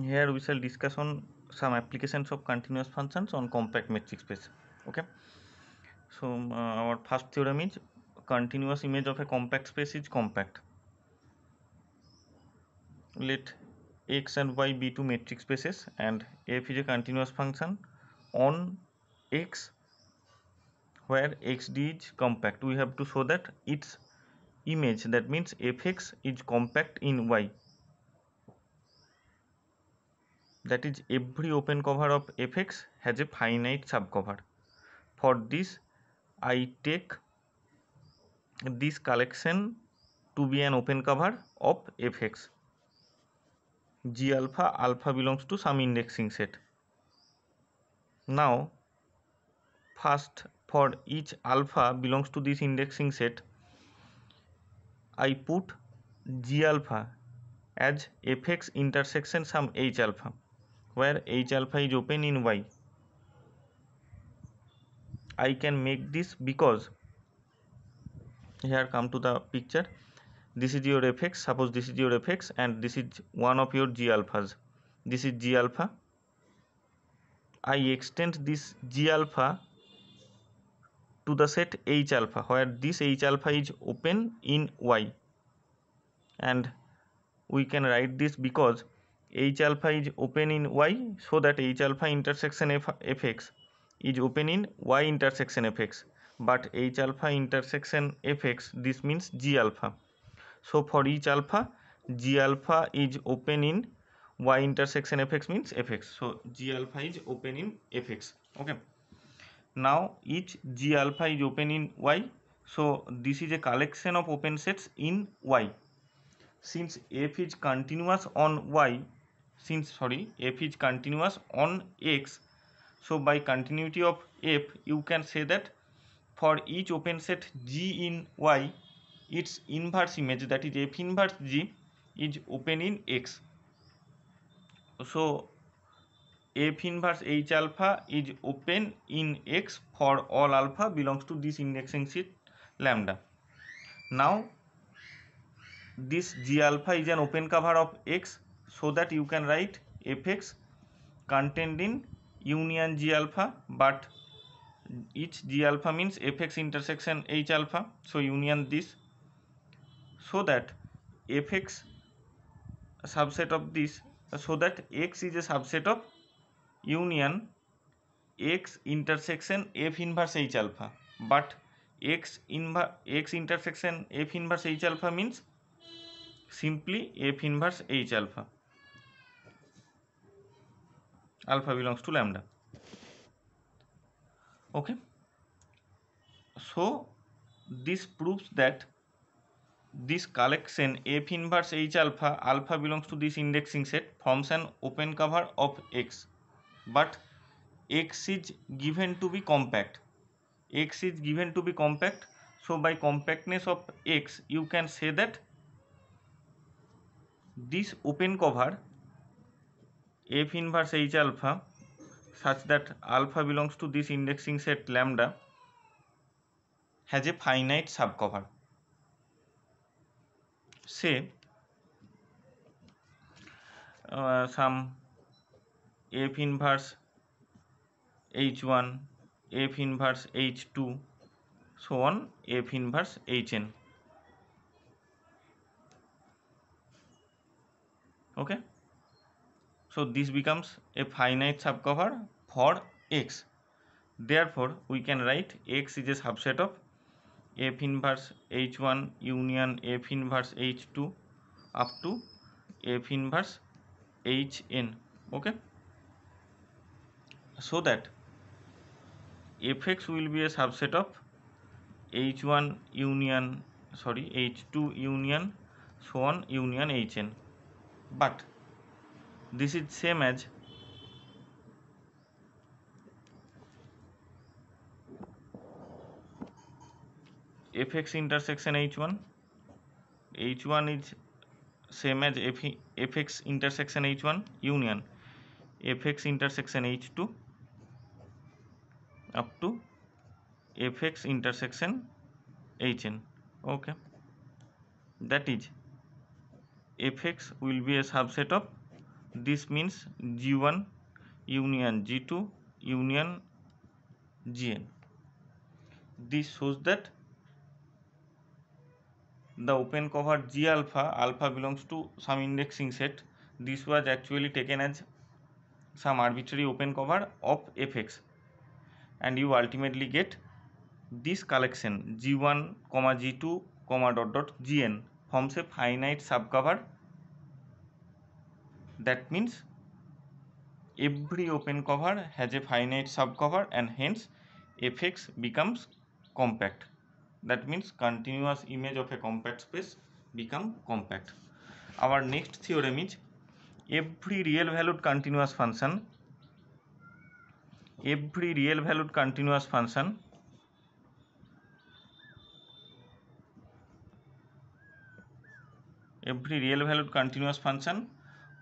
Here we shall discuss on some applications of continuous functions on compact metric space. Okay, so our first theorem is continuous image of a compact space is compact. Let x and y be two metric spaces and f is a continuous function on x where xd is compact. We have to show that its image, that means fx, is compact in y, that is every open cover of fx has a finite subcover. For this I take this collection to be an open cover of fx. G alpha belongs to some indexing set. Now first, for each alpha belongs to this indexing set, I put G alpha as fx intersection some h alpha, where h alpha is open in y. I can make this because here come to the picture. This is your fx, suppose this is your fx and this is one of your g alphas. This is g alpha. I extend this g alpha to the set h alpha where this h alpha is open in y, and we can write this because h alpha is open in y, so that h alpha intersection fx is open in y intersection fx, but h alpha intersection fx, this means g alpha. So for each alpha, g alpha is open in y intersection fx means fx. So g alpha is open in fx. Okay. Now each g alpha is open in y. So this is a collection of open sets in y. Since f is continuous on y, f is continuous on x, so by continuity of f, you can say that for each open set g in y, its inverse image, that is f inverse g, is open in x. So f inverse h alpha is open in x for all alpha belongs to this indexing set lambda. Now this g alpha is an open cover of x, so that you can write fx contained in union g alpha, but each g alpha means fx intersection h alpha, so union this, so that fx subset of this, so that x is a subset of union x intersection f inverse h alpha, but x intersection f inverse h alpha means simply f inverse h alpha. Alpha belongs to lambda. Okay, so this proves that this collection f inverse h alpha, alpha belongs to this indexing set, forms an open cover of x, but x is given to be compact. X is given to be compact, so by compactness of x, you can say that this open cover f inverse h alpha, such that alpha belongs to this indexing set lambda, has a finite subcover. Say some f inverse h1, f inverse h2, so on f inverse hn. Okay, so this becomes a finite subcover for x. Therefore we can write x is a subset of f inverse h1 union f inverse h2 up to f inverse hn. Okay, so that fx will be a subset of h1 union h2 union so on union hn, but this is same as fx intersection h1 is same as fx intersection h1 union fx intersection h2 up to fx intersection hn. Okay, that is fx will be a subset of this means G1 union G2 union Gn. This shows that the open cover G alpha belongs to some indexing set. This was actually taken as some arbitrary open cover of Fx, and you ultimately get this collection G1, G2, Gn forms a finite subcover. That means every open cover has a finite subcover, and hence Fx becomes compact. That means continuous image of a compact space become compact. Our next theorem is every real valued continuous function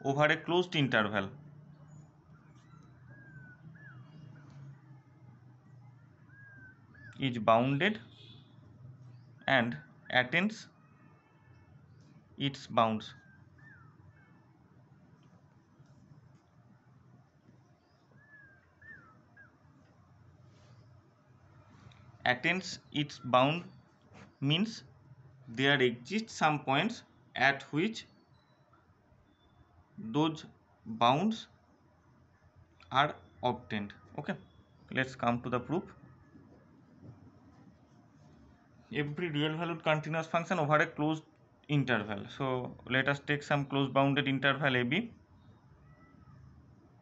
over a closed interval is bounded and attains its bounds. Attains its bound means there exist some points at which those bounds are obtained. Okay, let's come to the proof. Every real valued continuous function over a closed interval. So let us take some closed bounded interval AB,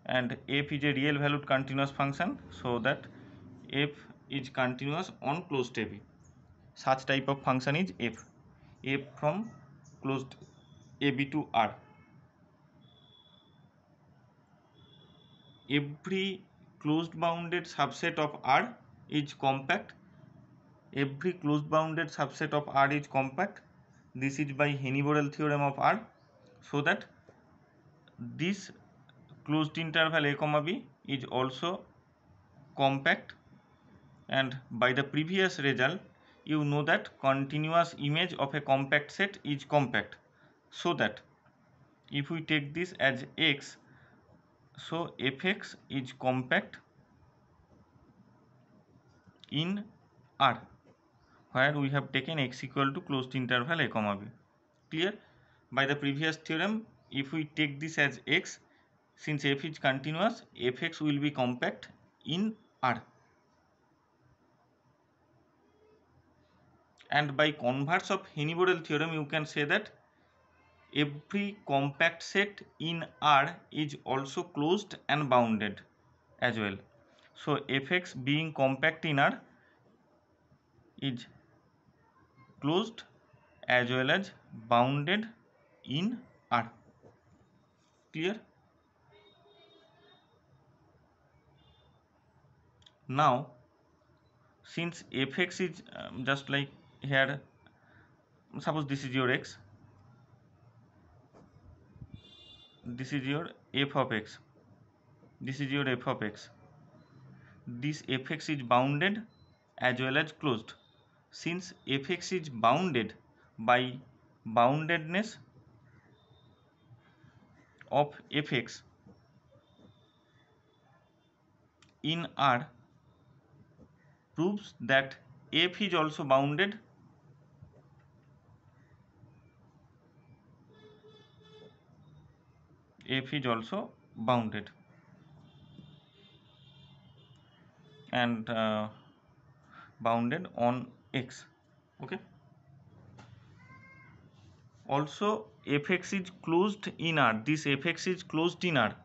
and f is a real valued continuous function, so that f is continuous on closed AB. Such type of function is f from closed AB to R. Every closed bounded subset of R is compact. Every closed bounded subset of R is compact. This is by Henny-Borel theorem of R, so that this closed interval a comma b is also compact. And by the previous result you know that continuous image of a compact set is compact, so that if we take this as x, so fx is compact in R, where we have taken x equal to closed interval a comma b. Clear? By the previous theorem, if we take this as x, since f is continuous, fx will be compact in R. And by converse of Henny-Borel theorem, you can say that every compact set in R is also closed and bounded as well. So fx being compact in R is closed as well as bounded in R. Clear? Now since fx is just like here, suppose this is your x, this is your f of x, this is your f of x, this fx is bounded as well as closed. Since fx is bounded, by boundedness of fx in R proves that f is also bounded and bounded on x. Okay, also fx is closed in R, this fx is closed in R.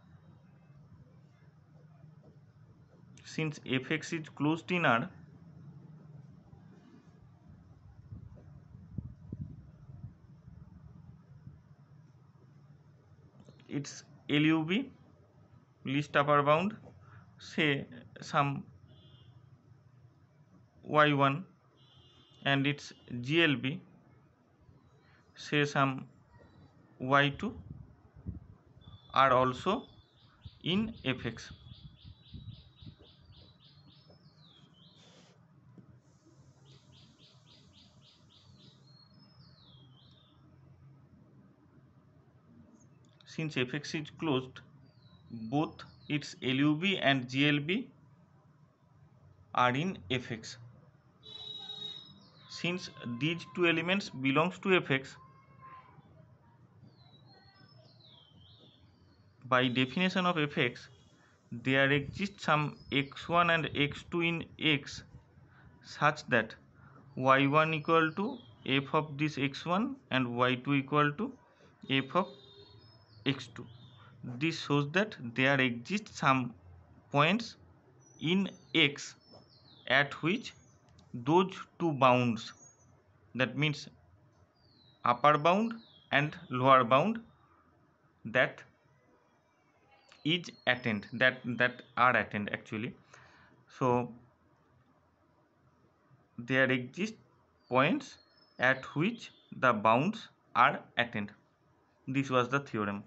Since fx is closed in R, its LUB, least upper bound, say some y1, and its GLB, say some y2, are also in fx. since fx is closed, both its LUB and GLB are in fx. Since these two elements belongs to fx, by definition of fx, there exists some x1 and x2 in x such that y1 equal to f of this x1 and y2 equal to f of x2. This shows that there exist some points in x at which those two bounds, that means upper bound and lower bound, that is attained, that are attained actually. So there exist points at which the bounds are attained. This was the theorem.